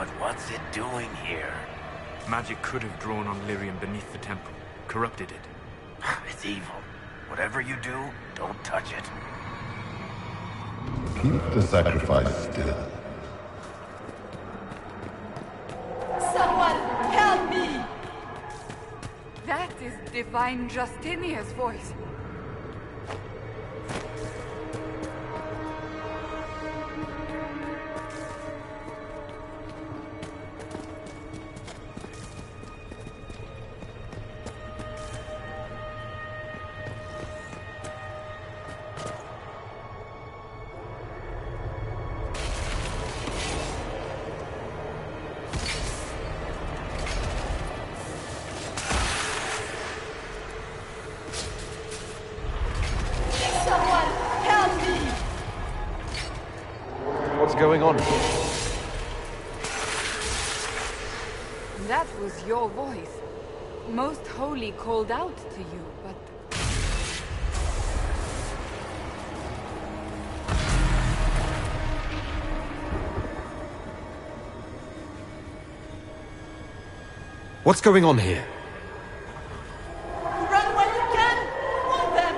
But what's it doing here? Magic could have drawn on lyrium beneath the temple, corrupted it. It's evil. Whatever you do, don't touch it. Keep the sacrifice still. Someone help me! That is Divine Justinia's voice. What's going on here? That was your voice. Most Holy called out to you, but... What's going on here? Run when you can! Hold them!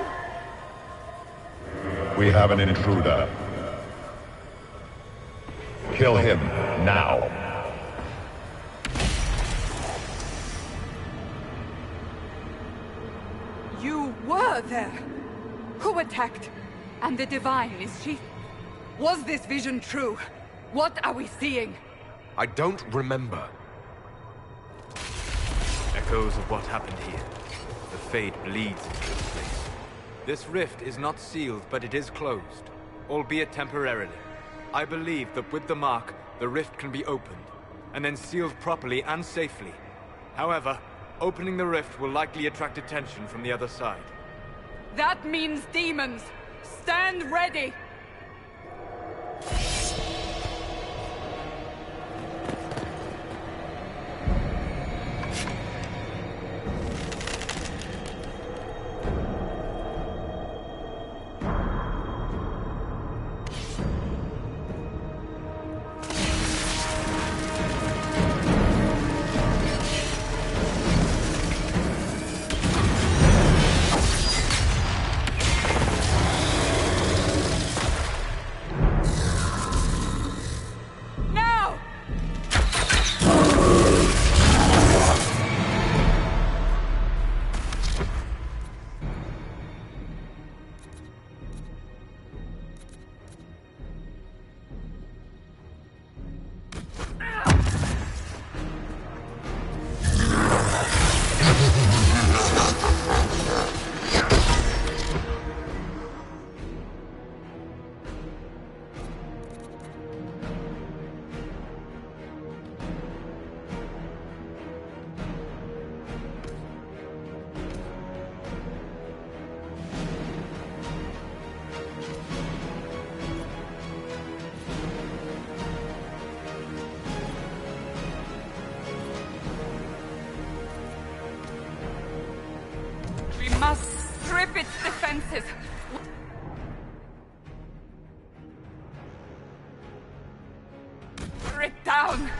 We have an intruder. Kill him, now. You were there! Who attacked? And the Divine, is she? Was this vision true? What are we seeing? I don't remember. Echoes of what happened here. The Fade bleeds into this place. This rift is not sealed, but it is closed, albeit temporarily. I believe that with the mark, the rift can be opened, and then sealed properly and safely. However, opening the rift will likely attract attention from the other side. That means demons! Stand ready! Strip its defenses. Tear it down.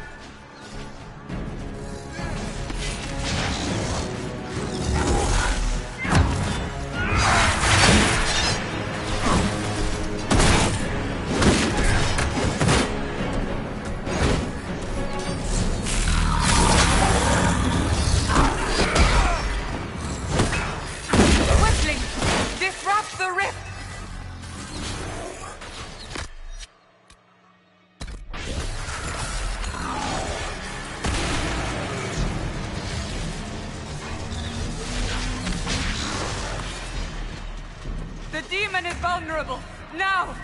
The demon is vulnerable. Now!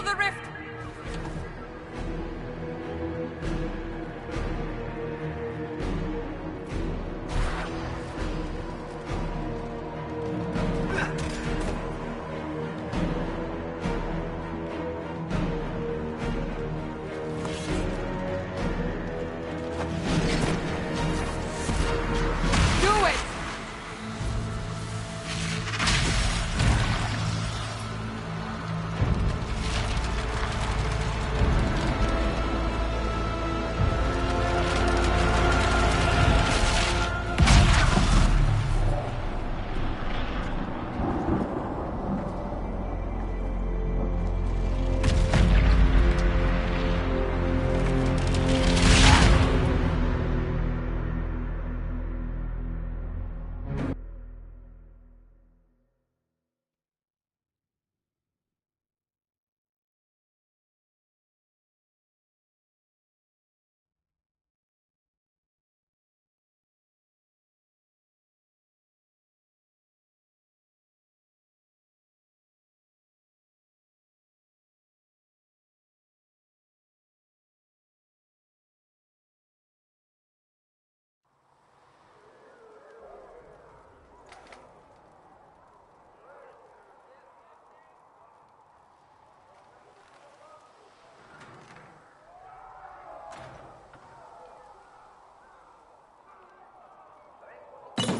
the rift!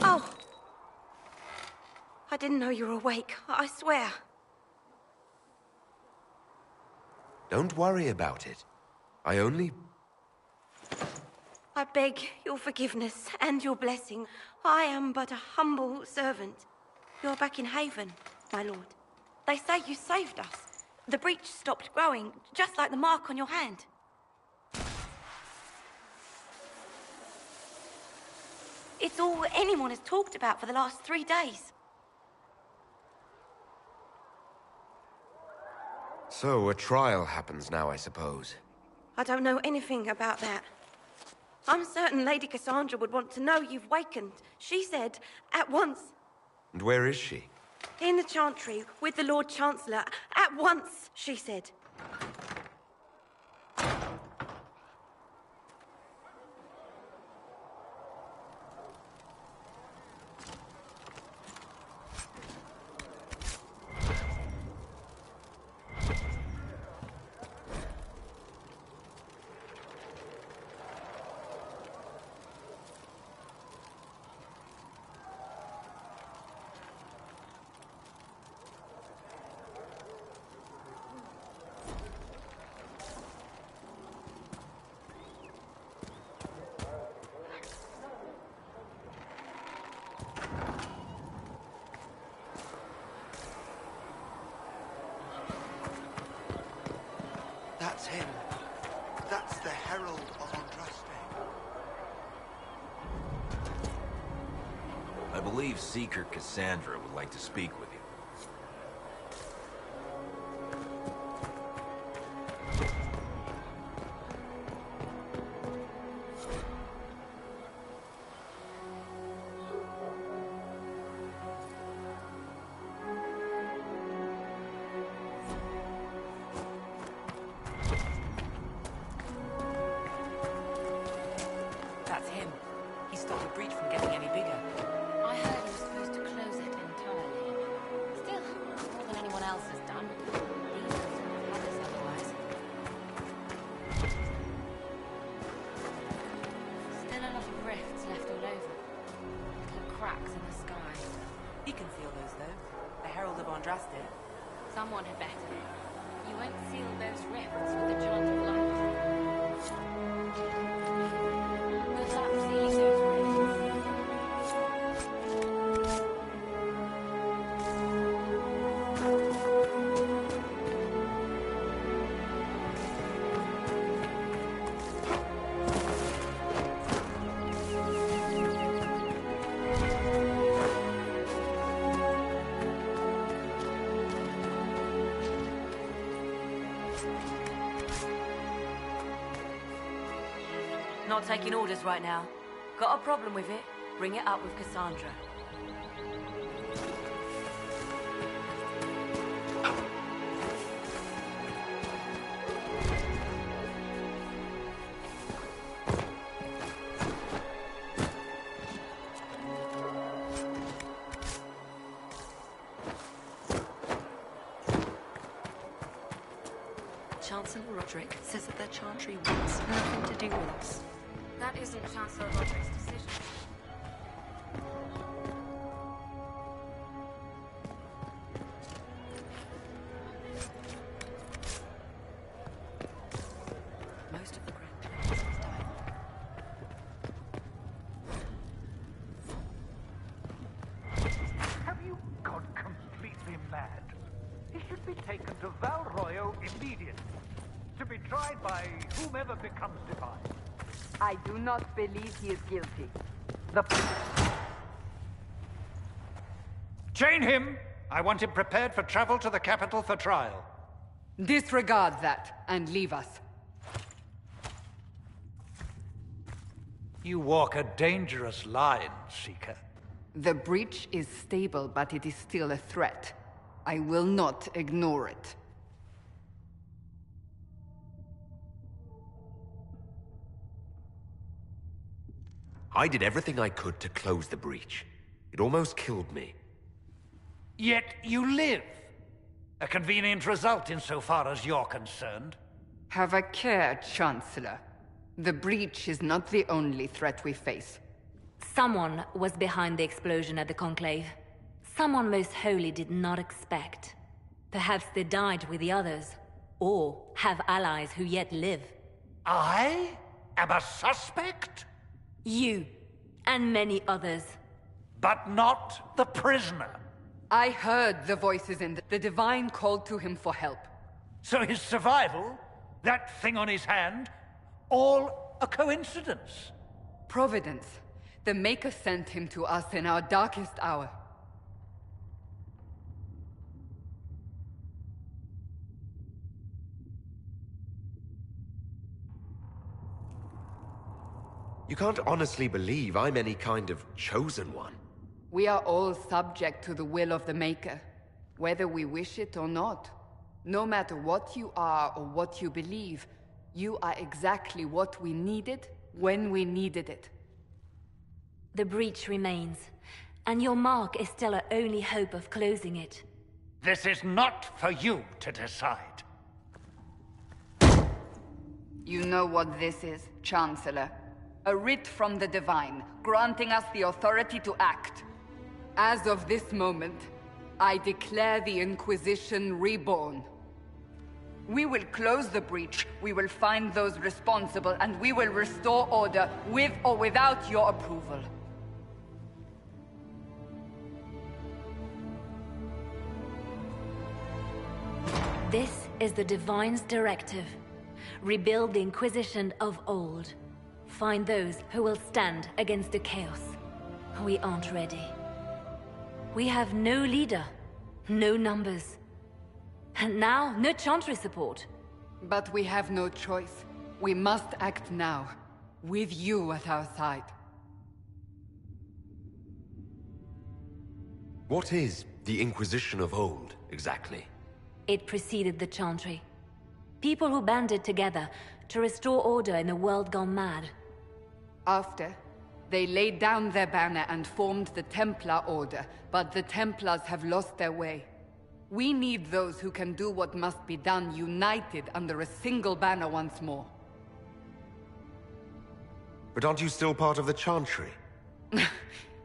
Oh! I didn't know you were awake, I swear. Don't worry about it. I beg your forgiveness and your blessing. I am but a humble servant. You're back in Haven, my lord. They say you saved us. The breach stopped growing, just like the mark on your hand. It's all anyone has talked about for the last 3 days. So, a trial happens now, I suppose. I don't know anything about that. I'm certain Lady Cassandra would want to know you've wakened. She said, at once. And where is she? In the Chantry, with the Lord Chancellor. At once, she said. That's him. That's the Herald of Andraste. I believe Seeker Cassandra would like to speak with you. That's him. He stopped the breach from getting any bigger. I heard he was supposed to close it entirely. Still, more than anyone else has done. These wouldn't have had us otherwise. Still a lot of rifts left all over. Little cracks in the sky. He can feel those, though. The Herald of Andraste. Someone had better. You won't seal those rifts with the chant of life. Good luck sealing those Not taking orders right now. Got a problem with it? Bring it up with Cassandra. Chancellor Roderick says that the Chantry wants nothing to do with us. That isn't Chancellor Roderick's decision. Most of the Grand Clerks has died. Have you gone completely mad? He should be taken to Val Royo immediately, to be tried by whomever becomes divine. I do not believe he is guilty. Chain him! I want him prepared for travel to the capital for trial. Disregard that and leave us. You walk a dangerous line, Seeker. The breach is stable, but it is still a threat. I will not ignore it. I did everything I could to close the breach. It almost killed me. Yet you live. A convenient result insofar as you're concerned. Have a care, Chancellor. The breach is not the only threat we face. Someone was behind the explosion at the Conclave. Someone most holy did not expect. Perhaps they died with the others, or have allies who yet live. I am a suspect? You, and many others. But not the prisoner. I heard the voices and the Divine called to him for help. So his survival, that thing on his hand, all a coincidence? Providence. The Maker sent him to us in our darkest hour. You can't honestly believe I'm any kind of chosen one. We are all subject to the will of the Maker, whether we wish it or not. No matter what you are or what you believe, you are exactly what we needed when we needed it. The breach remains, and your mark is still our only hope of closing it. This is not for you to decide. You know what this is, Chancellor. A writ from the Divine, granting us the authority to act. As of this moment, I declare the Inquisition reborn. We will close the breach, we will find those responsible, and we will restore order with or without your approval. This is the Divine's directive. Rebuild the Inquisition of old. Find those who will stand against the chaos. We aren't ready. We have no leader, no numbers. And now, no Chantry support. But we have no choice. We must act now, with you at our side. What is the Inquisition of old, exactly? It preceded the Chantry. People who banded together to restore order in a world gone mad. After, they laid down their banner and formed the Templar Order, but the Templars have lost their way. We need those who can do what must be done, united under a single banner once more. But aren't you still part of the Chantry?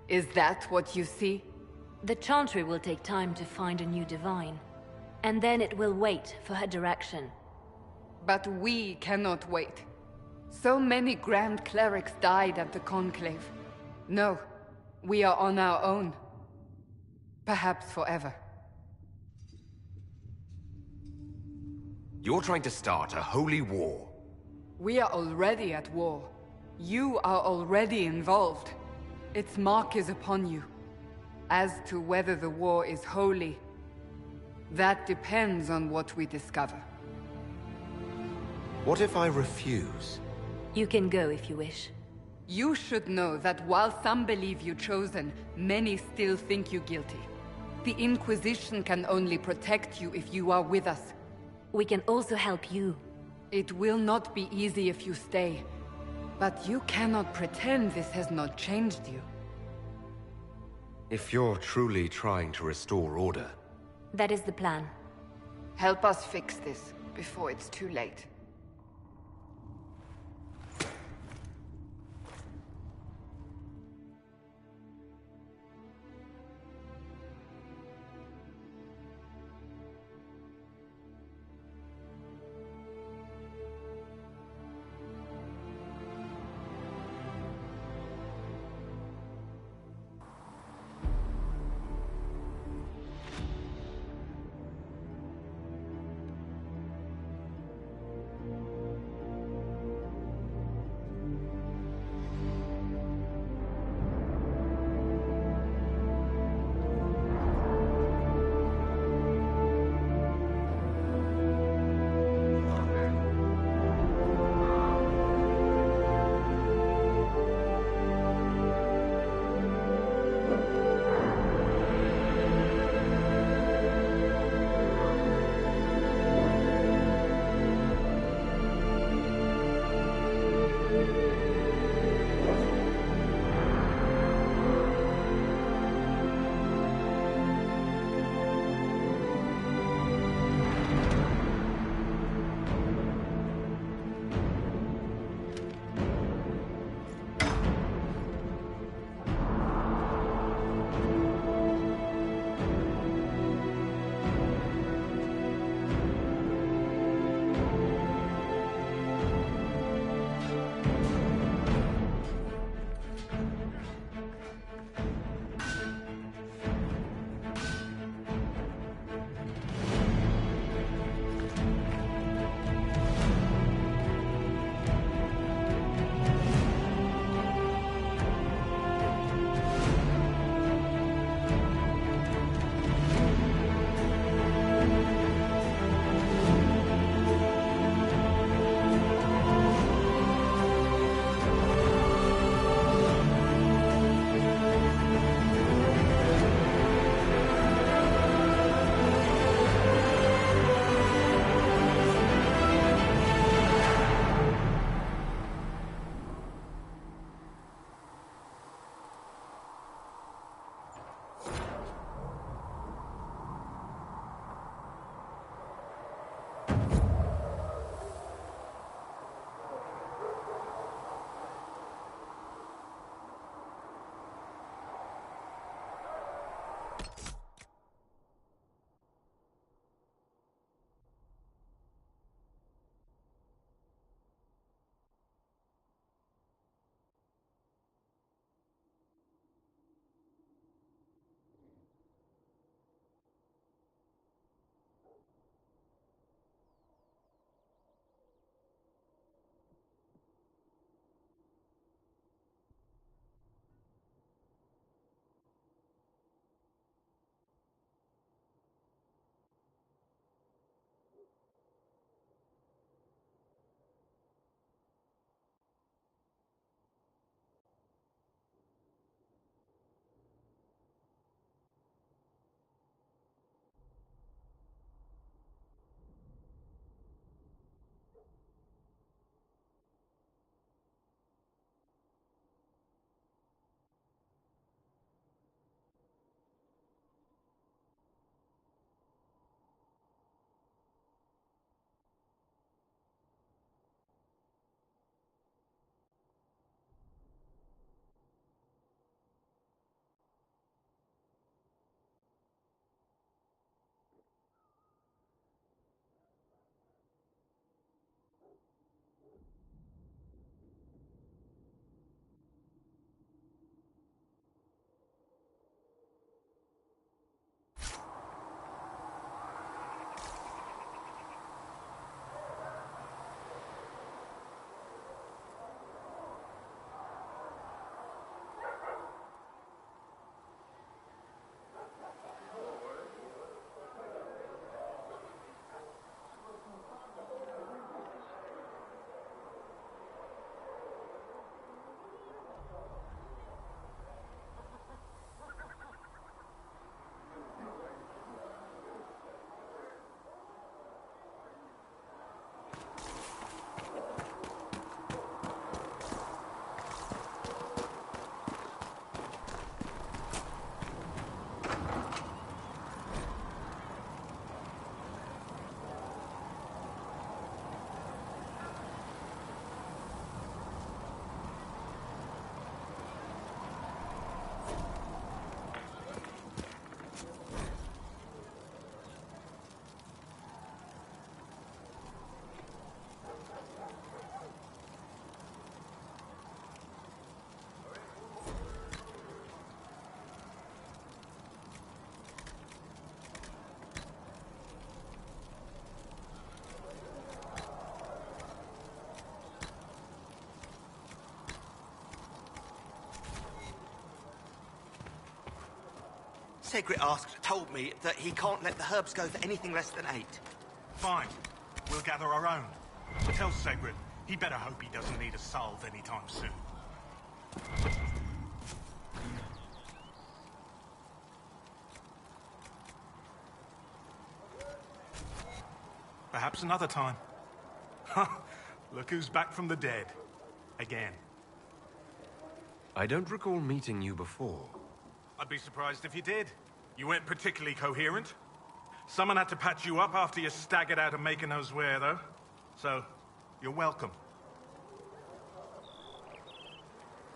Is that what you see? The Chantry will take time to find a new Divine. And then it will wait for her direction. But we cannot wait. So many Grand Clerics died at the Conclave. No, we are on our own. Perhaps forever. You're trying to start a holy war. We are already at war. You are already involved. Its mark is upon you. As to whether the war is holy, that depends on what we discover. What if I refuse? You can go if you wish. You should know that while some believe you chosen, many still think you guilty. The Inquisition can only protect you if you are with us. We can also help you. It will not be easy if you stay. But you cannot pretend this has not changed you. If you're truly trying to restore order... That is the plan. Help us fix this. before it's too late. Segrit told me that he can't let the herbs go for anything less than 8. Fine. We'll gather our own. But tell Segrit, he better hope he doesn't need a salve anytime soon. Perhaps another time. Look who's back from the dead. Again. I don't recall meeting you before. I'd be surprised if you did. You weren't particularly coherent. Someone had to patch you up after you staggered out of making knows where, though. So, you're welcome.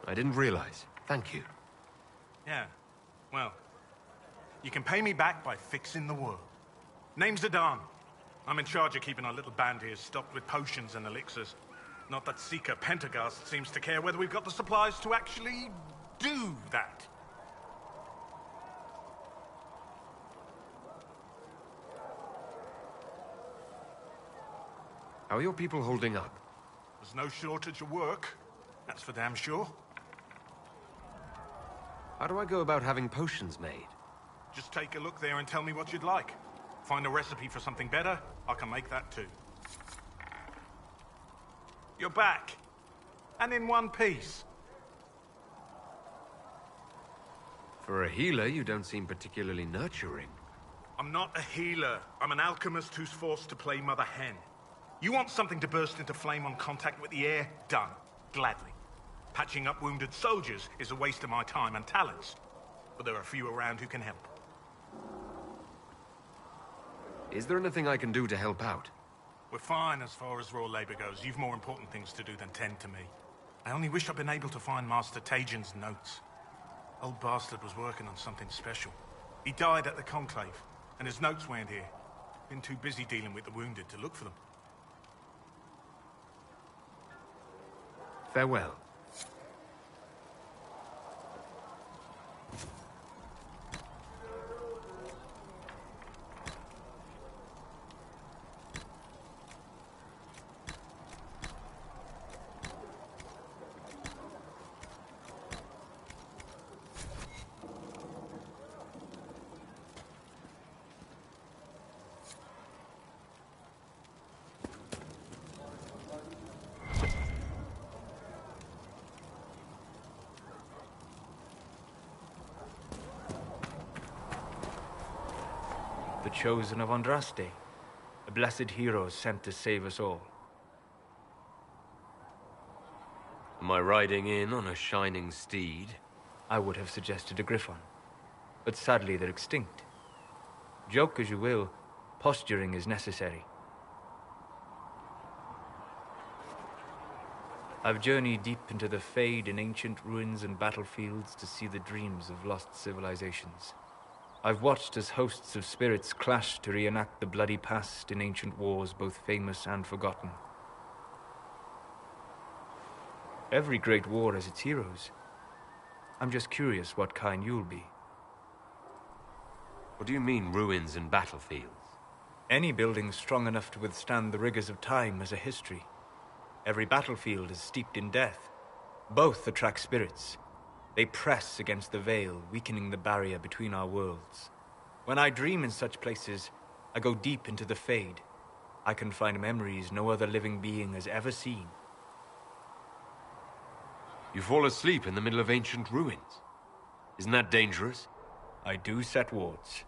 I didn't realize. Thank you. Yeah. Well, you can pay me back by fixing the world. Name's Zidane. I'm in charge of keeping our little band here stocked with potions and elixirs. Not that Seeker Pentagast seems to care whether we've got the supplies to actually do that. How are your people holding up? There's no shortage of work. That's for damn sure. How do I go about having potions made? Just take a look there and tell me what you'd like. Find a recipe for something better, I can make that too. You're back. And in one piece. For a healer, you don't seem particularly nurturing. I'm not a healer. I'm an alchemist who's forced to play Mother Hen. You want something to burst into flame on contact with the air? Done. Gladly. Patching up wounded soldiers is a waste of my time and talents. But there are few around who can help. Is there anything I can do to help out? We're fine as far as raw labor goes. You've more important things to do than tend to me. I only wish I'd been able to find Master Tajin's notes. Old bastard was working on something special. He died at the Conclave, and his notes weren't here. Been too busy dealing with the wounded to look for them. Farewell. The chosen of Andraste, a blessed hero sent to save us all. Am I riding in on a shining steed? I would have suggested a griffon, but sadly they're extinct. Joke as you will, posturing is necessary. I've journeyed deep into the Fade in ancient ruins and battlefields to see the dreams of lost civilizations. I've watched as hosts of spirits clash to reenact the bloody past in ancient wars, both famous and forgotten. Every great war has its heroes. I'm just curious what kind you'll be. What do you mean, ruins and battlefields? Any building strong enough to withstand the rigors of time has a history. Every battlefield is steeped in death. Both attract spirits. They press against the veil, weakening the barrier between our worlds. When I dream in such places, I go deep into the Fade. I can find memories no other living being has ever seen. You fall asleep in the middle of ancient ruins. Isn't that dangerous? I do set wards.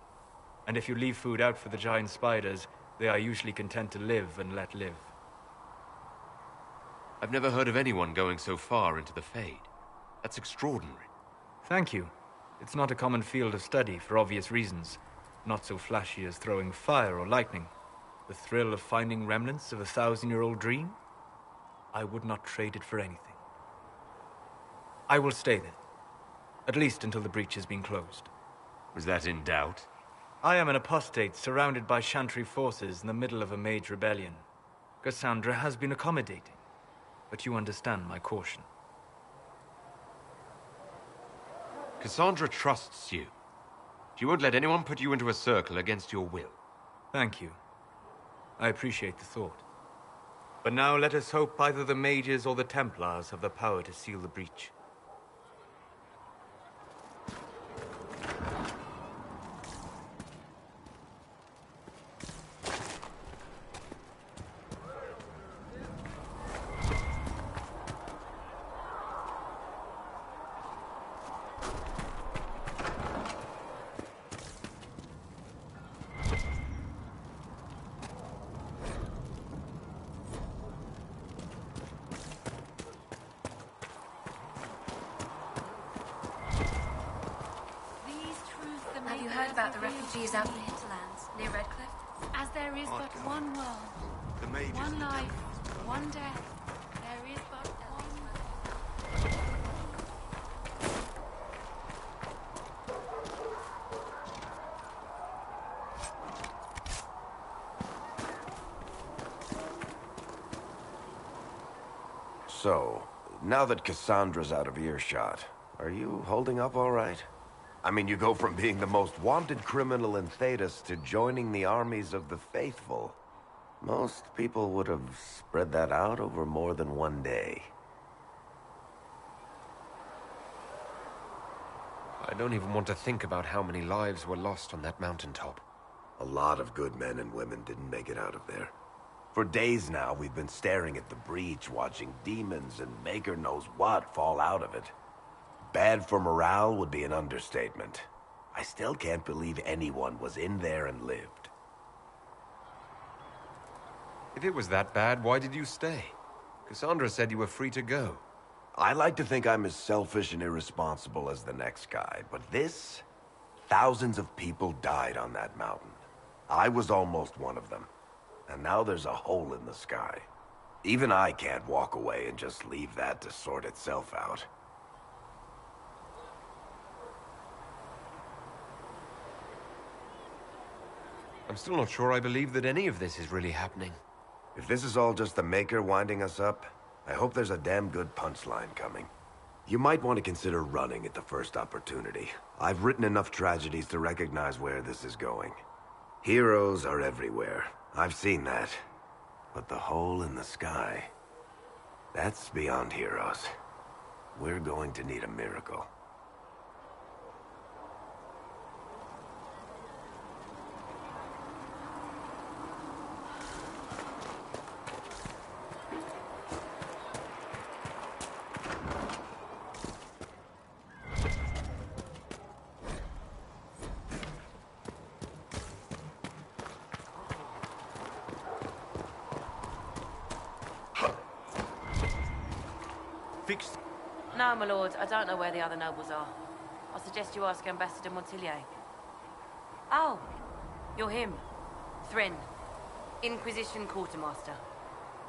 And if you leave food out for the giant spiders, they are usually content to live and let live. I've never heard of anyone going so far into the Fade. That's extraordinary. Thank you. It's not a common field of study for obvious reasons. Not so flashy as throwing fire or lightning. The thrill of finding remnants of a 1,000-year-old dream? I would not trade it for anything. I will stay then. At least until the breach has been closed. Was that in doubt? I am an apostate surrounded by Chantry forces in the middle of a mage rebellion. Cassandra has been accommodating, but you understand my caution. Cassandra trusts you. She won't let anyone put you into a circle against your will. Thank you. I appreciate the thought. But now let us hope either the mages or the Templars have the power to seal the breach. about the refugees out in the hinterlands, near Redcliffe? As there is but one world, one life, one death, there is but one... So, now that Cassandra's out of earshot, are you holding up all right? I mean, you go from being the most wanted criminal in Thedas to joining the armies of the faithful. Most people would have spread that out over more than one day. I don't even want to think about how many lives were lost on that mountaintop. A lot of good men and women didn't make it out of there. For days now, we've been staring at the breach, watching demons and maker knows what fall out of it. Bad for morale would be an understatement. I still can't believe anyone was in there and lived. If it was that bad, why did you stay? Cassandra said you were free to go. I like to think I'm as selfish and irresponsible as the next guy, but this... Thousands of people died on that mountain. I was almost one of them. And now there's a hole in the sky. Even I can't walk away and just leave that to sort itself out. I'm still not sure I believe that any of this is really happening. If this is all just the Maker winding us up, I hope there's a damn good punchline coming. You might want to consider running at the first opportunity. I've written enough tragedies to recognize where this is going. Heroes are everywhere. I've seen that. But the hole in the sky... that's beyond heroes. We're going to need a miracle. No, my lord, I don't know where the other nobles are. I suggest you ask Ambassador Montillier. Oh, you're him. Thrin, Inquisition Quartermaster.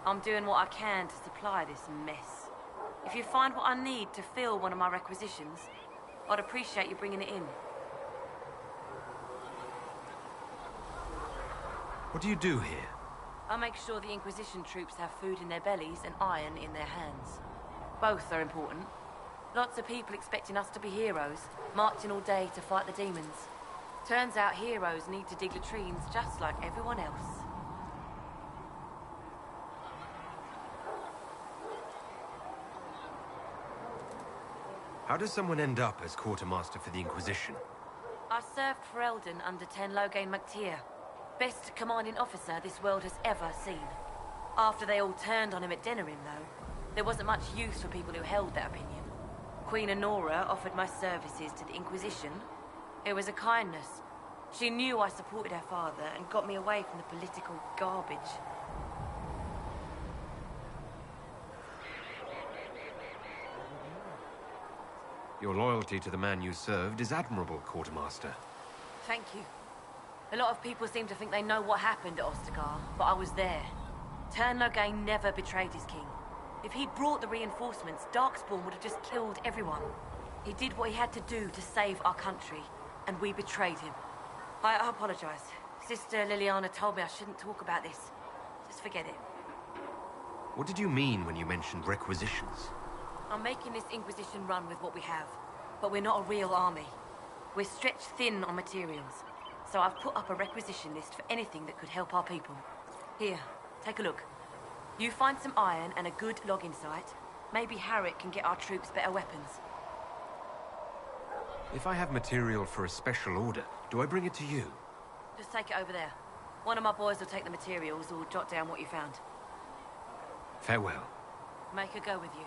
I'm doing what I can to supply this mess. If you find what I need to fill one of my requisitions, I'd appreciate you bringing it in. What do you do here? I make sure the Inquisition troops have food in their bellies and iron in their hands. Both are important. Lots of people expecting us to be heroes, marching all day to fight the demons. Turns out heroes need to dig latrines just like everyone else. How does someone end up as quartermaster for the Inquisition? I served for Eldon under Ten Loghain MacTier. Best commanding officer this world has ever seen. After they all turned on him at Denerim, though, there wasn't much use for people who held that opinion. Queen Honora offered my services to the Inquisition. It was a kindness. She knew I supported her father and got me away from the political garbage. Your loyalty to the man you served is admirable, Quartermaster. Thank you. A lot of people seem to think they know what happened at Ostagar, but I was there. Ten Loghain never betrayed his king. If he'd brought the reinforcements, Darkspawn would have just killed everyone. He did what he had to do to save our country, and we betrayed him. I apologize. Sister Liliana told me I shouldn't talk about this. Just forget it. What did you mean when you mentioned requisitions? I'm making this Inquisition run with what we have, but we're not a real army. We're stretched thin on materials, so I've put up a requisition list for anything that could help our people. Here, take a look. You find some iron and a good logging site, maybe Harriet can get our troops better weapons. If I have material for a special order, do I bring it to you? Just take it over there. One of my boys will take the materials or jot down what you found. Farewell. Make her go with you.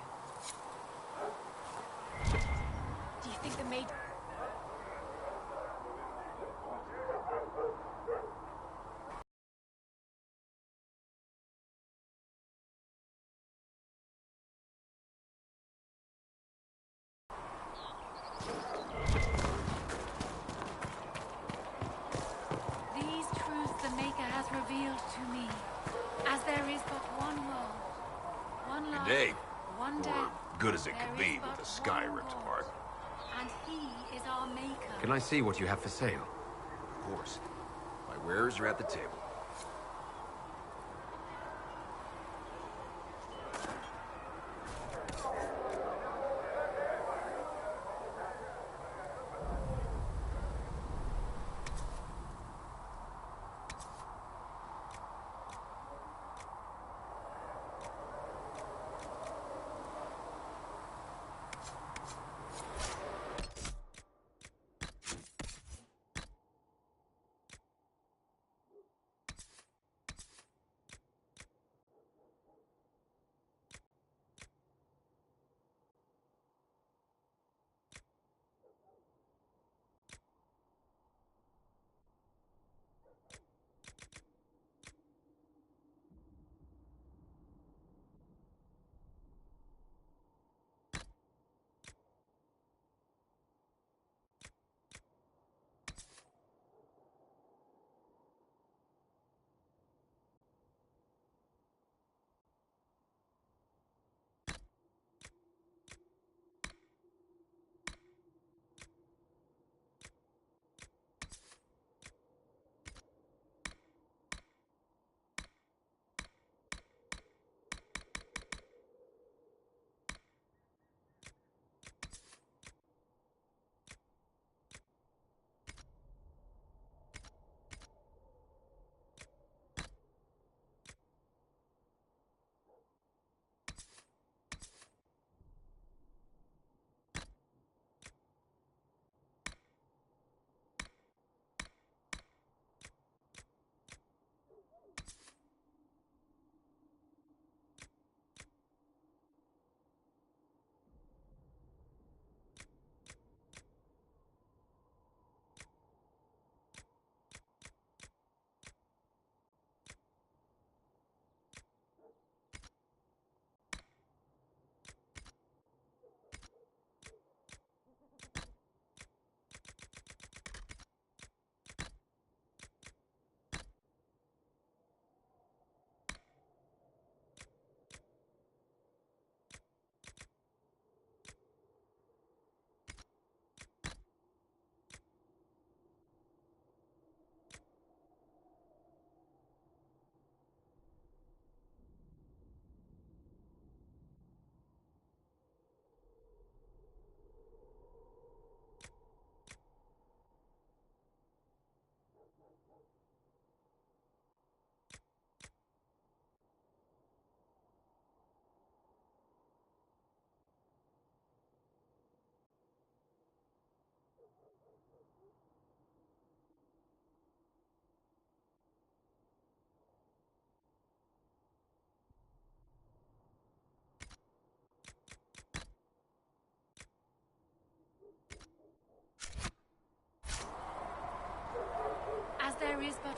Do you think the maid... day. One Or death. good as it There could is be with but the sky one ripped God, apart. And he is our maker. Can I see what you have for sale? Of course. My wares are at the table. As there is but...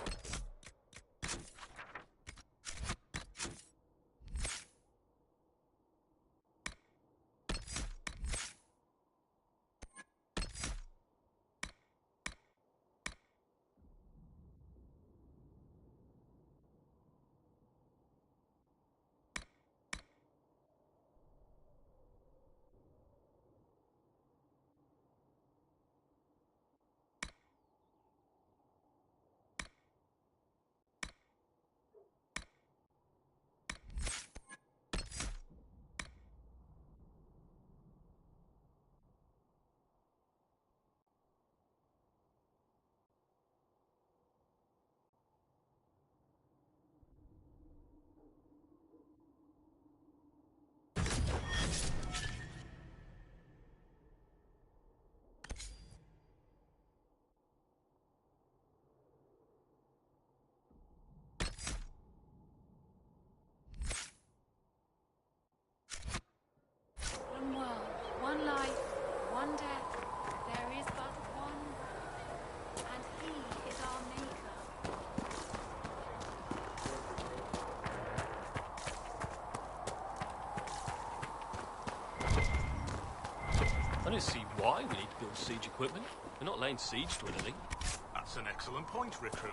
One world, one life, one death. There is but one God, and he is our maker. I don't see why we need to build siege equipment. We're not laying siege to anything. That's an excellent point, Recruit.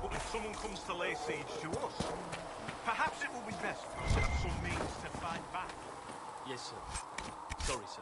But if someone comes to lay siege to us, perhaps it will be best for us to have Yes, sir. Sorry, sir.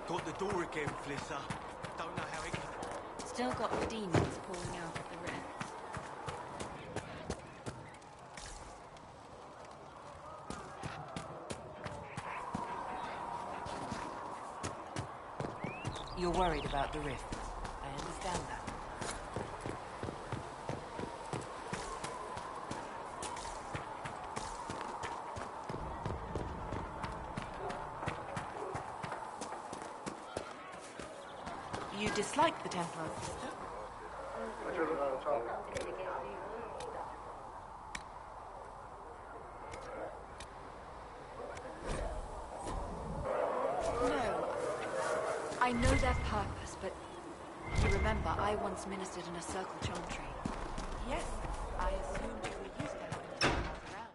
Got the door again, Flisser. Don't know how it can... Still got demons pouring out of the rift. You're worried about the rift. I understand that. You dislike the Templars, sister? No. I know their purpose, but you remember I once ministered in a circle chantry. Yes, I assumed you were used to having Templars around.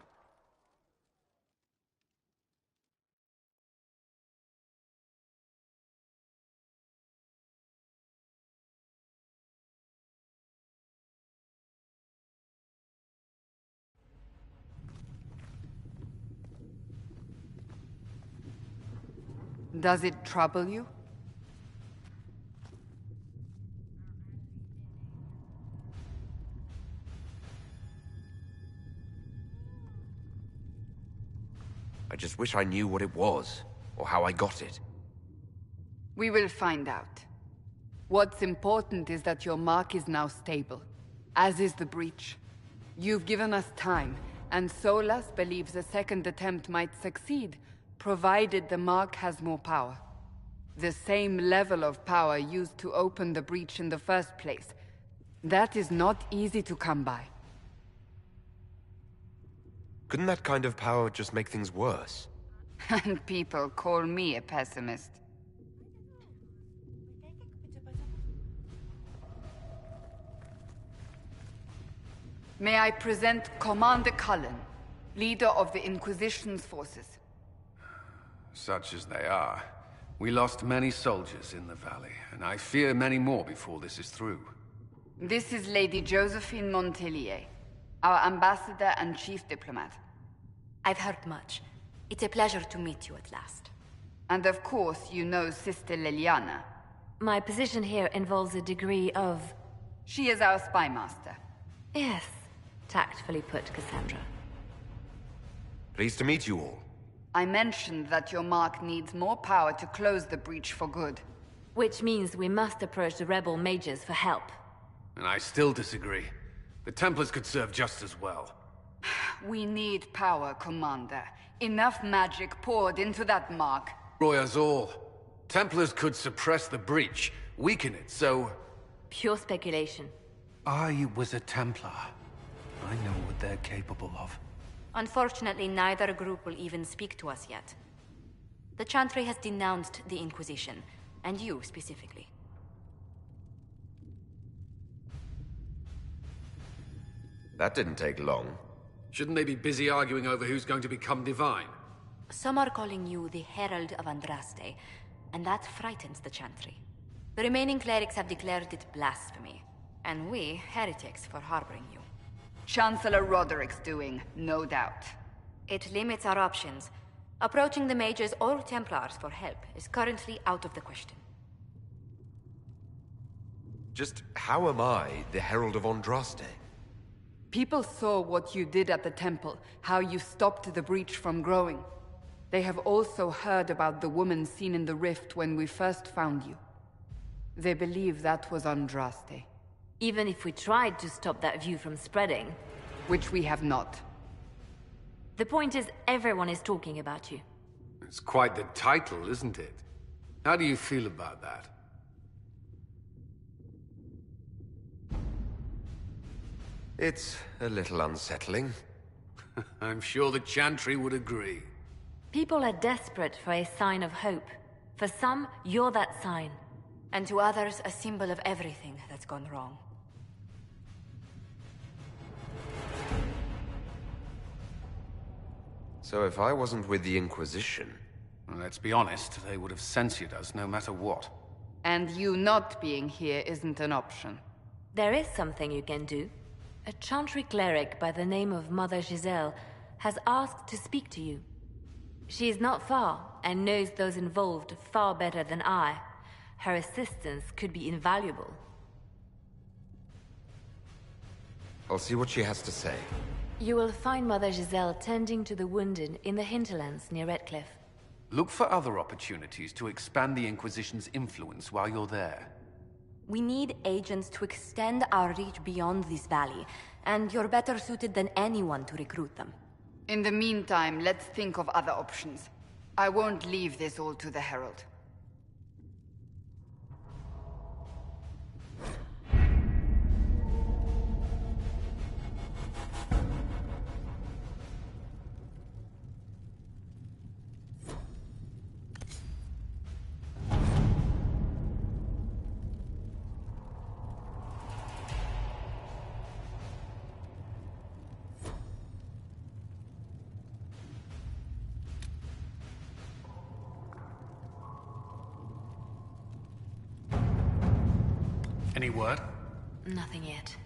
Does it trouble you? I just wish I knew what it was, or how I got it. We will find out. What's important is that your mark is now stable, as is the breach. You've given us time, and Solas believes a second attempt might succeed, provided the mark has more power. The same level of power used to open the breach in the first place. That is not easy to come by. Couldn't that kind of power just make things worse? And people call me a pessimist. May I present Commander Cullen, leader of the Inquisition's forces. Such as they are. We lost many soldiers in the valley, and I fear many more before this is through. This is Lady Josephine Montelier, our ambassador and chief diplomat. I've heard much. It's a pleasure to meet you at last. And of course, you know Sister Liliana. My position here involves a degree of... She is our spy master. Yes, tactfully put, Cassandra. Pleased to meet you all. I mentioned that your mark needs more power to close the breach for good. Which means we must approach the rebel mages for help. And I still disagree. The Templars could serve just as well. We need power, Commander. Enough magic poured into that mark. Destroy us all. Templars could suppress the breach, weaken it, so... Pure speculation. I was a Templar. I know what they're capable of. Unfortunately, neither group will even speak to us yet. The Chantry has denounced the Inquisition, and you specifically. That didn't take long. Shouldn't they be busy arguing over who's going to become divine? Some are calling you the Herald of Andraste, and that frightens the Chantry. The remaining clerics have declared it blasphemy, and we, heretics, for harboring you. Chancellor Roderick's doing, no doubt. It limits our options. Approaching the mages or Templars for help is currently out of the question. Just how am I the Herald of Andraste? People saw what you did at the temple, how you stopped the breach from growing. They have also heard about the woman seen in the rift when we first found you. They believe that was Andraste. Even if we tried to stop that view from spreading. Which we have not. The point is, everyone is talking about you. It's quite the title, isn't it? How do you feel about that? It's a little unsettling. I'm sure the Chantry would agree. People are desperate for a sign of hope. For some, you're that sign. And to others, a symbol of everything that's gone wrong. So if I wasn't with the Inquisition... Well, let's be honest, they would have censored us no matter what. And you not being here isn't an option. There is something you can do. A Chantry cleric by the name of Mother Giselle has asked to speak to you. She is not far, and knows those involved far better than I. Her assistance could be invaluable. I'll see what she has to say. You will find Mother Giselle tending to the wounded in the hinterlands near Redcliffe. Look for other opportunities to expand the Inquisition's influence while you're there. We need agents to extend our reach beyond this valley, and you're better suited than anyone to recruit them. In the meantime, let's think of other options. I won't leave this all to the Herald. Any word? Nothing yet.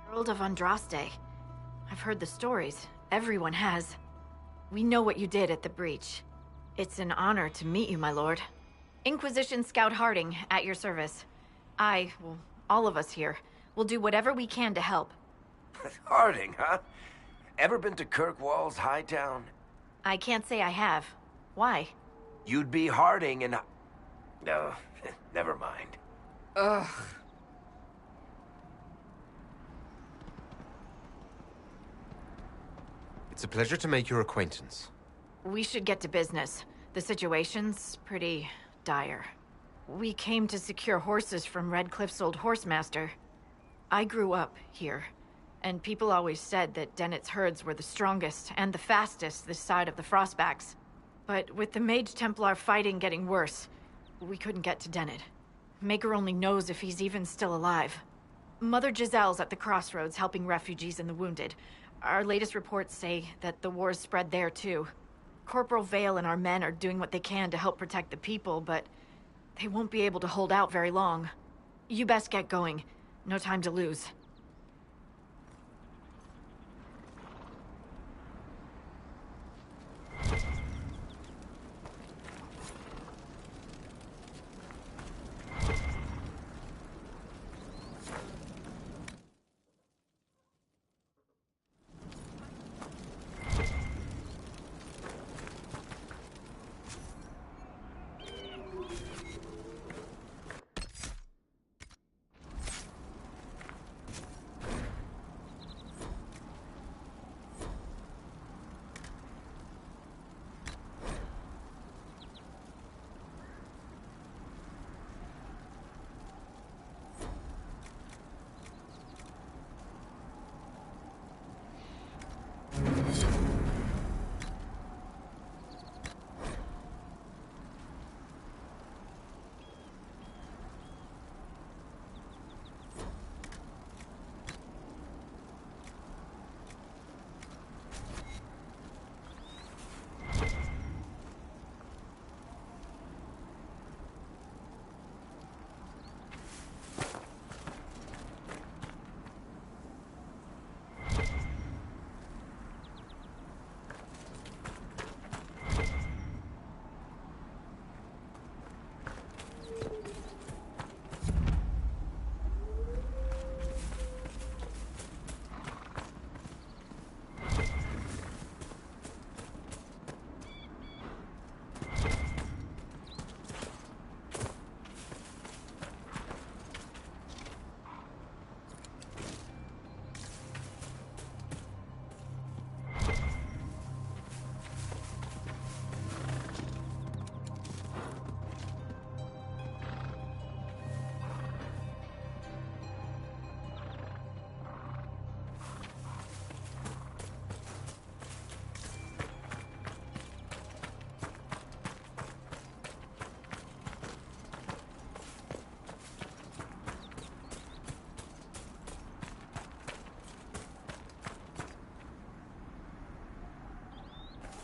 Herald of Andraste. I've heard the stories. Everyone has. We know what you did at the breach. It's an honor to meet you, my lord. Inquisition Scout Harding, at your service. All of us here, will do whatever we can to help. Harding, huh? Ever been to Kirkwall's Hightown? I can't say I have. Why? You'd be Harding and... No, never mind. Ugh. It's a pleasure to make your acquaintance. We should get to business. The situation's pretty dire. We came to secure horses from Redcliffe's old horsemaster. I grew up here, and people always said that Dennett's herds were the strongest and the fastest this side of the Frostbacks. But with the Mage Templar fighting getting worse, we couldn't get to Dennet. Maker only knows if he's even still alive. Mother Giselle's at the crossroads helping refugees and the wounded. Our latest reports say that the war's spread there too. Corporal Vale and our men are doing what they can to help protect the people, but they won't be able to hold out very long. You best get going. No time to lose.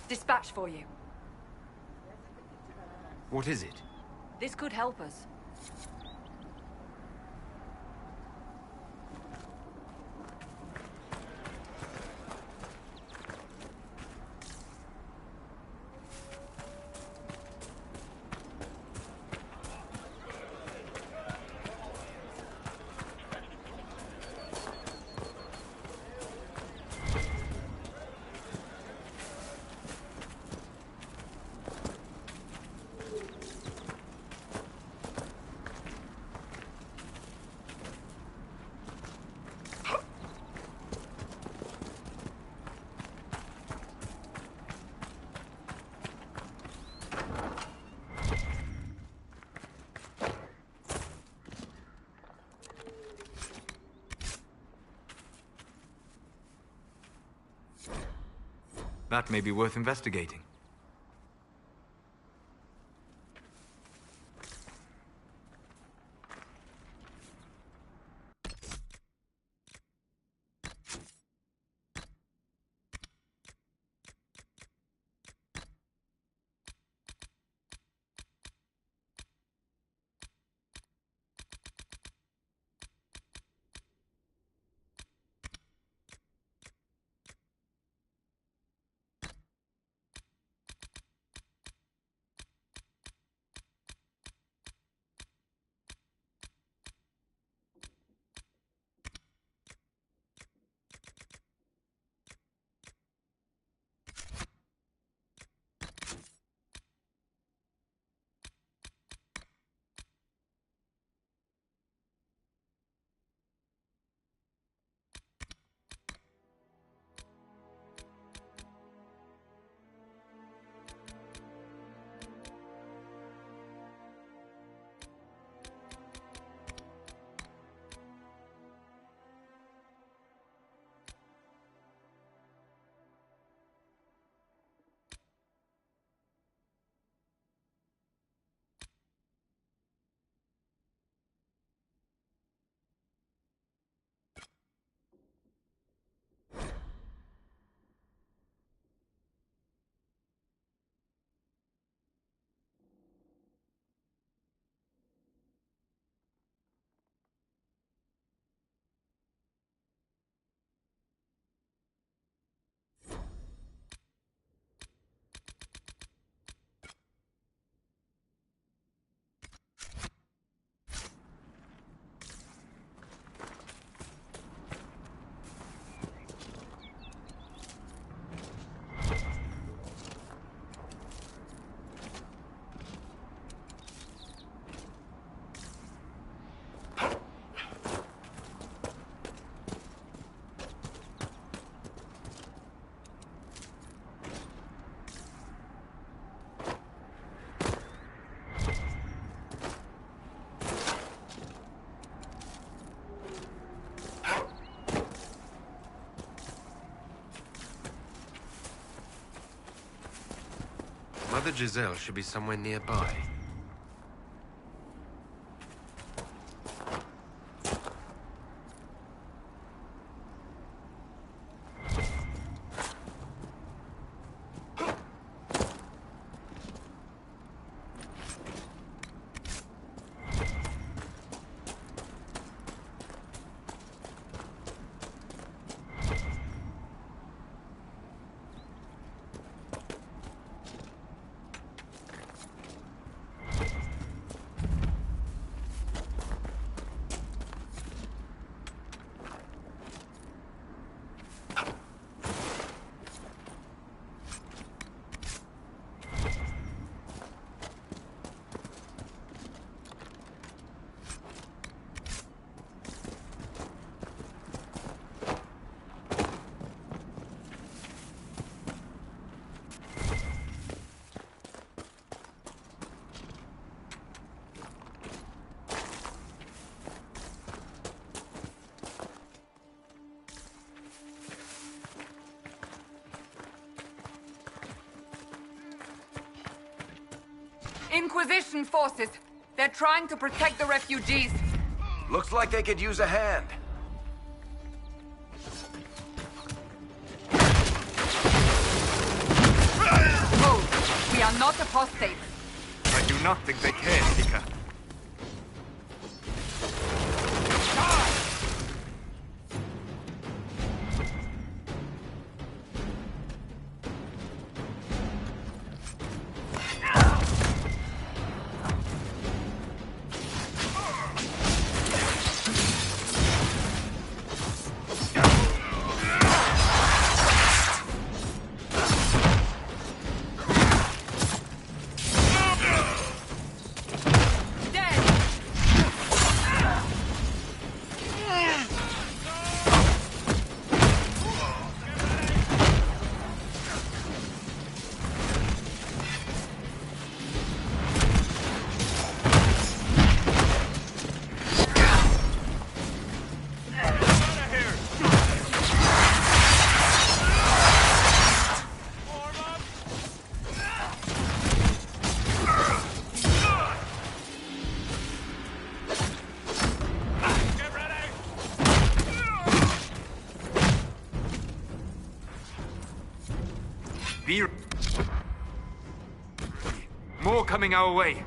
Dispatch for you. What is it? This could help us. That may be worth investigating. Mother Giselle should be somewhere nearby. Inquisition forces. They're trying to protect the refugees. Looks like they could use a hand. Oh, we are not apostates. I do not think they care, Seeker. More coming our way.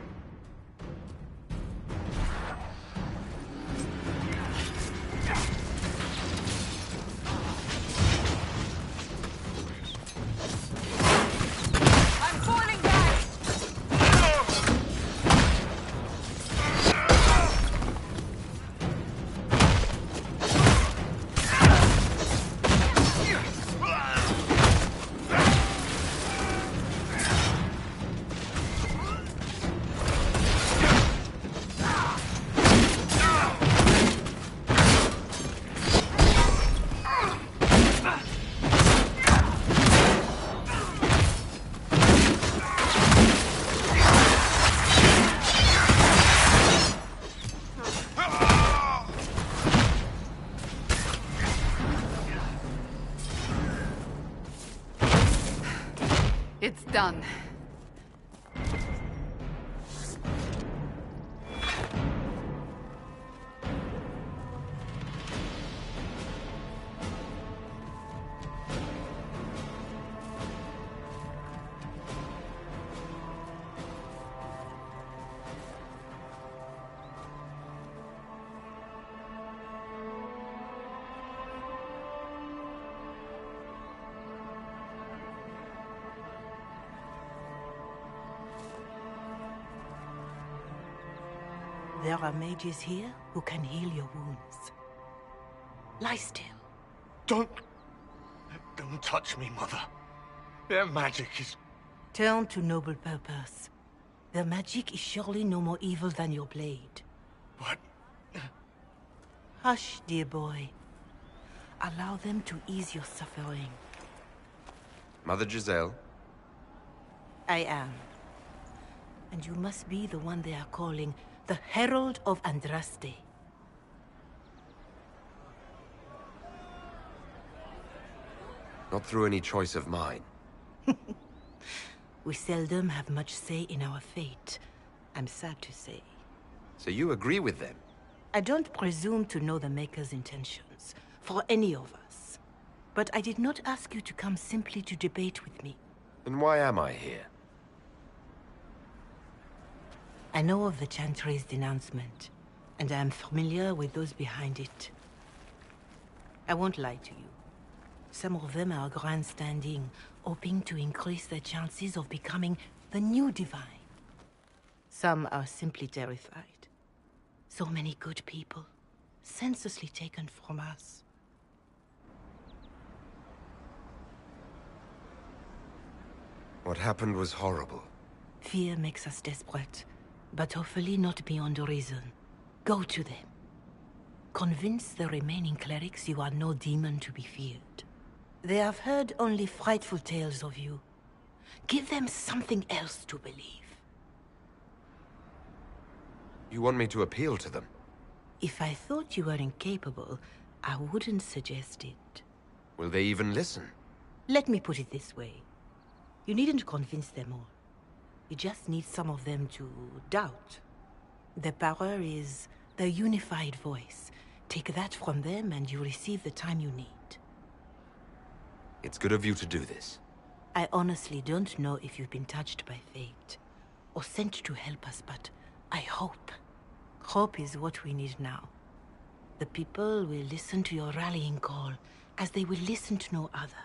I'm falling back. It's done. There are mages here who can heal your wounds. Lie still. Don't touch me, Mother. Their magic is... Turn to noble purpose. Their magic is surely no more evil than your blade. What? Hush, dear boy. Allow them to ease your suffering. Mother Giselle? I am. And you must be the one they are calling the Herald of Andraste. Not through any choice of mine. We seldom have much say in our fate, I'm sad to say. So you agree with them? I don't presume to know the Maker's intentions, for any of us. But I did not ask you to come simply to debate with me. Then why am I here? I know of the Chantry's denouncement, and I am familiar with those behind it. I won't lie to you. Some of them are grandstanding, hoping to increase their chances of becoming the new divine. Some are simply terrified. So many good people, senselessly taken from us. What happened was horrible. Fear makes us desperate, but hopefully not beyond reason. Go to them. Convince the remaining clerics you are no demon to be feared. They have heard only frightful tales of you. Give them something else to believe. You want me to appeal to them? If I thought you were incapable, I wouldn't suggest it. Will they even listen? Let me put it this way. You needn't convince them all. You just need some of them to doubt. Their power is the unified voice. Take that from them and you receive the time you need. It's good of you to do this. I honestly don't know if you've been touched by fate, or sent to help us, but I hope. Hope is what we need now. The people will listen to your rallying call, as they will listen to no other.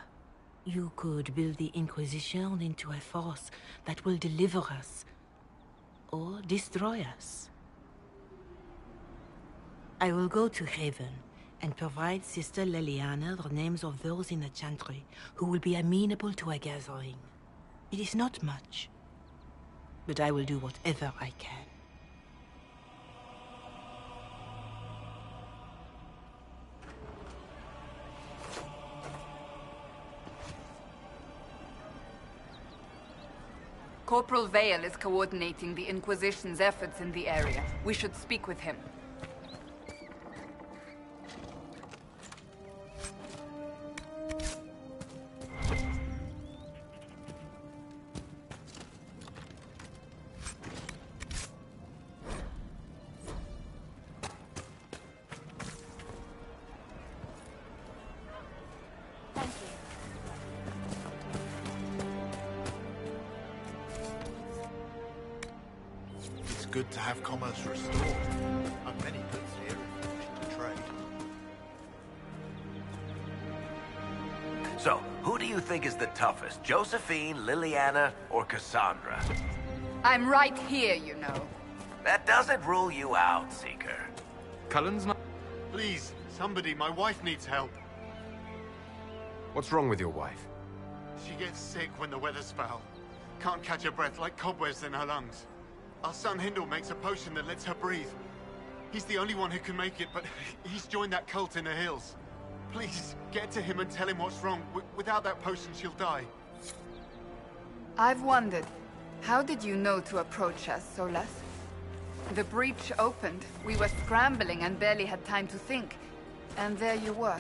You could build the Inquisition into a force that will deliver us, or destroy us. I will go to Haven, and provide Sister Liliana the names of those in the Chantry who will be amenable to a gathering. It is not much, but I will do whatever I can. Corporal Vale is coordinating the Inquisition's efforts in the area. We should speak with him. Good to have commerce restored. I've many goods here if you wish to trade. So, who do you think is the toughest? Josephine, Liliana, or Cassandra? I'm right here, you know. That doesn't rule you out, Seeker. Cullen's not... Please, somebody, my wife needs help. What's wrong with your wife? She gets sick when the weather's foul. Can't catch her breath, like cobwebs in her lungs. Our son Hindle makes a potion that lets her breathe. He's the only one who can make it, but he's joined that cult in the hills. Please, get to him and tell him what's wrong. Without that potion, she'll die. I've wondered, how did you know to approach us, Solas? The breach opened. We were scrambling and barely had time to think. And there you were.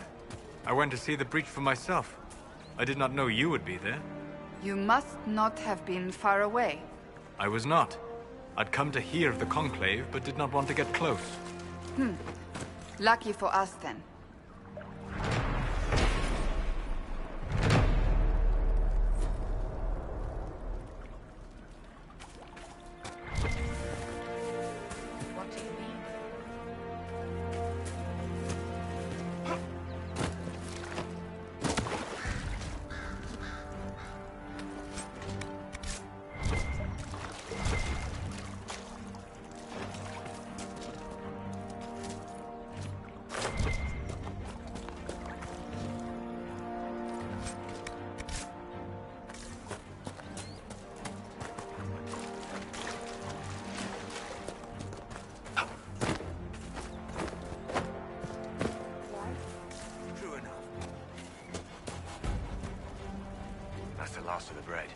I went to see the breach for myself. I did not know you would be there. You must not have been far away. I was not. I'd come to hear of the Conclave, but did not want to get close. Lucky for us, then. What do you mean? Last of the bread.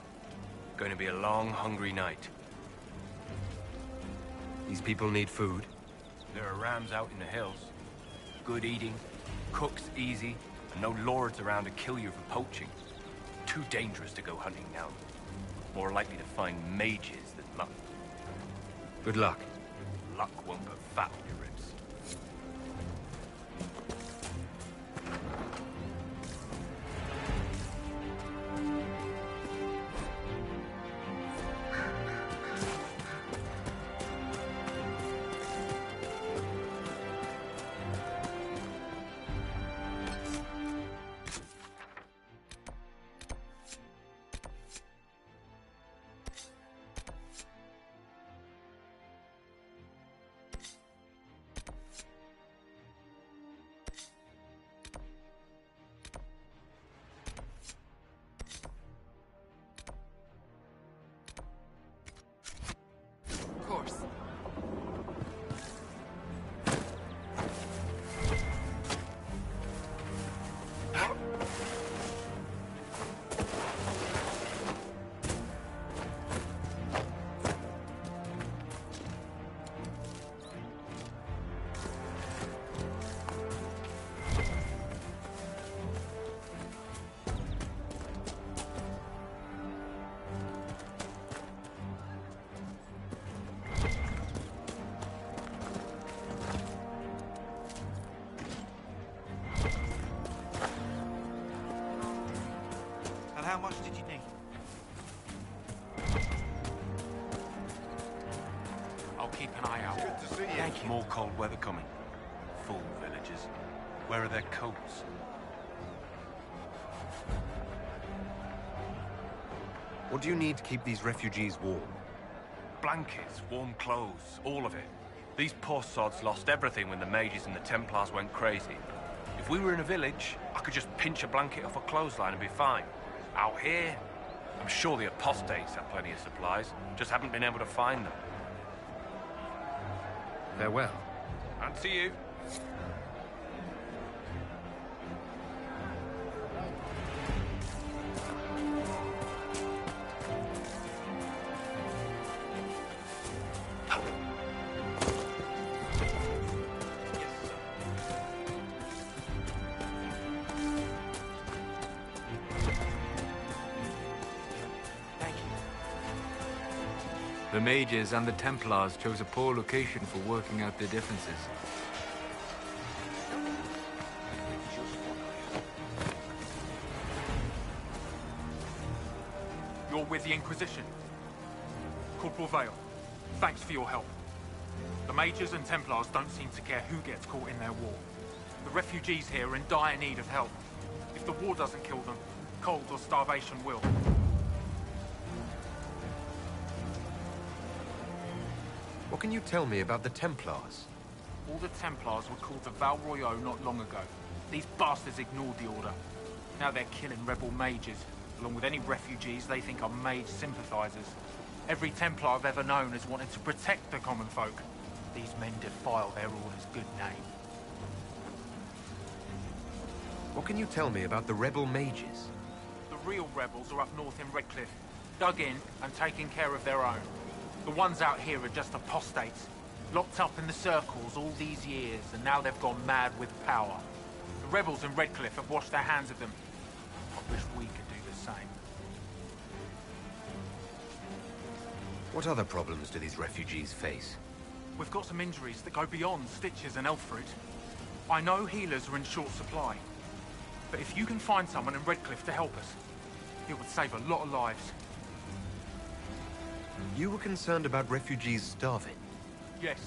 Going to be a long, hungry night. These people need food. There are rams out in the hills. Good eating, cooks easy, and no lords around to kill you for poaching. Too dangerous to go hunting now. more likely to find mages than luck. Good luck. Luck won't put fat on your ribs. How much did you need? I'll keep an eye out. Good to see you. Thank you. More cold weather coming. Fool villagers. Where are their coats? What do you need to keep these refugees warm? Blankets, warm clothes, all of it. These poor sods lost everything when the mages and the Templars went crazy. If we were in a village, I could just pinch a blanket off a clothesline and be fine. Out here, I'm sure the apostates have plenty of supplies, just haven't been able to find them. Farewell. And to you. The mages and the Templars chose a poor location for working out their differences. You're with the Inquisition. Corporal Vale, thanks for your help. The mages and Templars don't seem to care who gets caught in their war. The refugees here are in dire need of help. If the war doesn't kill them, cold or starvation will. What can you tell me about the Templars? All the Templars were called the Val Royaux not long ago. These bastards ignored the order. Now they're killing rebel mages, along with any refugees they think are mage sympathizers. Every Templar I've ever known has wanted to protect the common folk. These men defile their order's good name. What can you tell me about the rebel mages? The real rebels are up north in Redcliffe, dug in and taking care of their own. The ones out here are just apostates, locked up in the circles all these years, and now they've gone mad with power. The rebels in Redcliffe have washed their hands of them. I wish we could do the same. What other problems do these refugees face? We've got some injuries that go beyond stitches and elf fruit. I know healers are in short supply, but if you can find someone in Redcliffe to help us, it would save a lot of lives. You were concerned about refugees starving? Yes.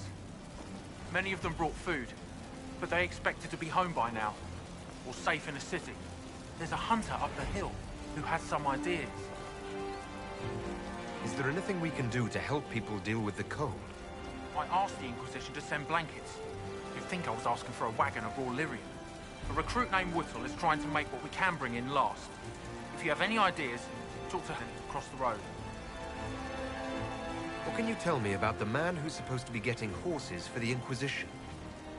Many of them brought food, but they expected to be home by now, or safe in a city. There's a hunter up the hill who has some ideas. Is there anything we can do to help people deal with the cold? I asked the Inquisition to send blankets. You'd think I was asking for a wagon of raw lyrium. A recruit named Whittle is trying to make what we can bring in last. If you have any ideas, talk to him across the road. What can you tell me about the man who's supposed to be getting horses for the Inquisition?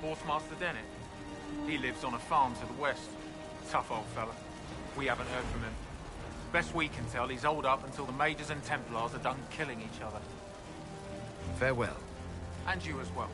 Horsemaster Dennett. He lives on a farm to the west. Tough old fella. We haven't heard from him. Best we can tell, he's holed up until the Mages and Templars are done killing each other. Farewell. And you as well.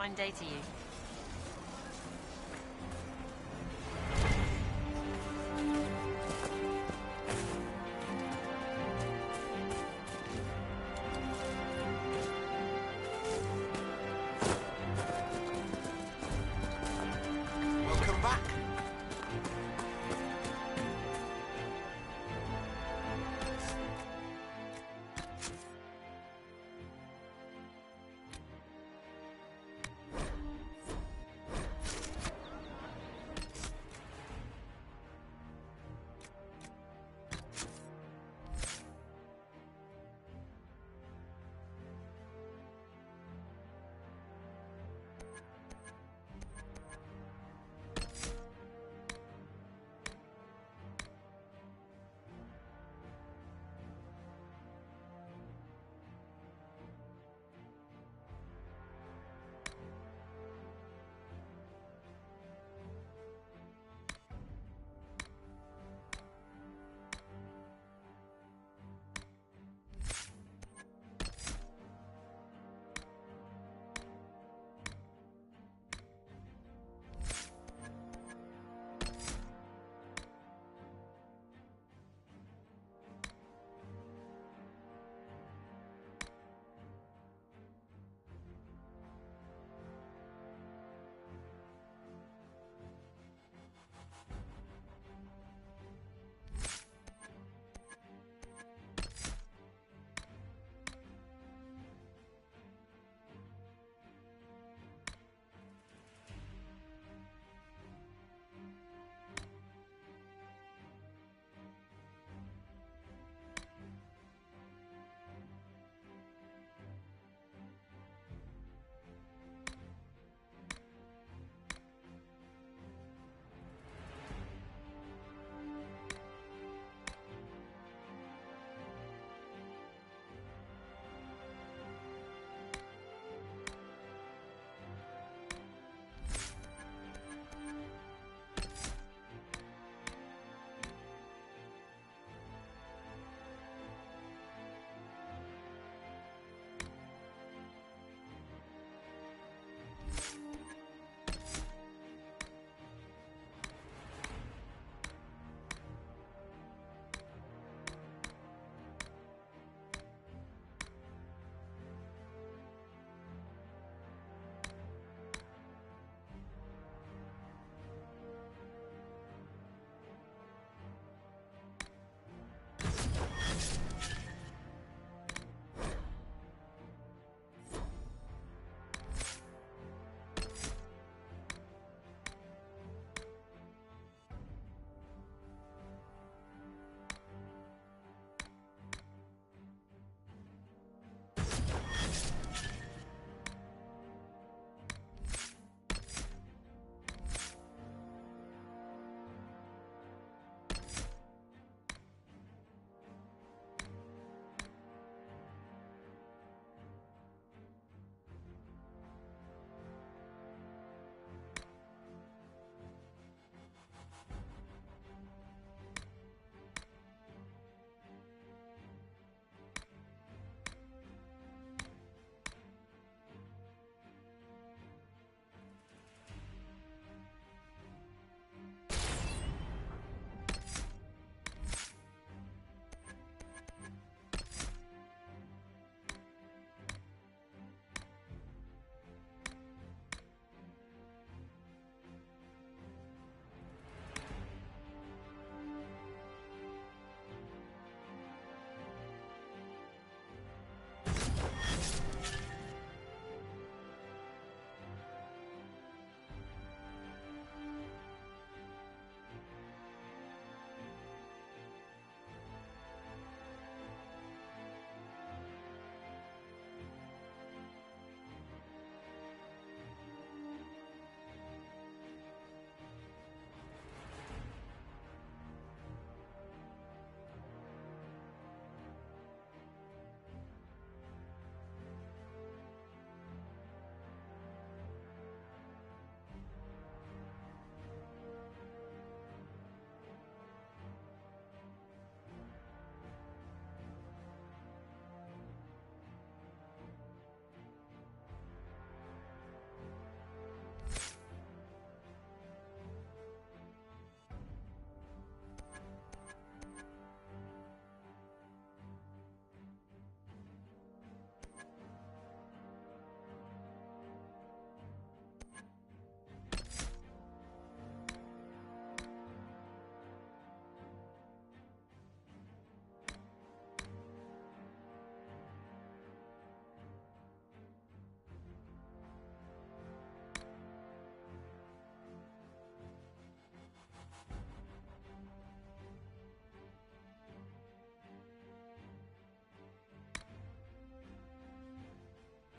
fine day to you.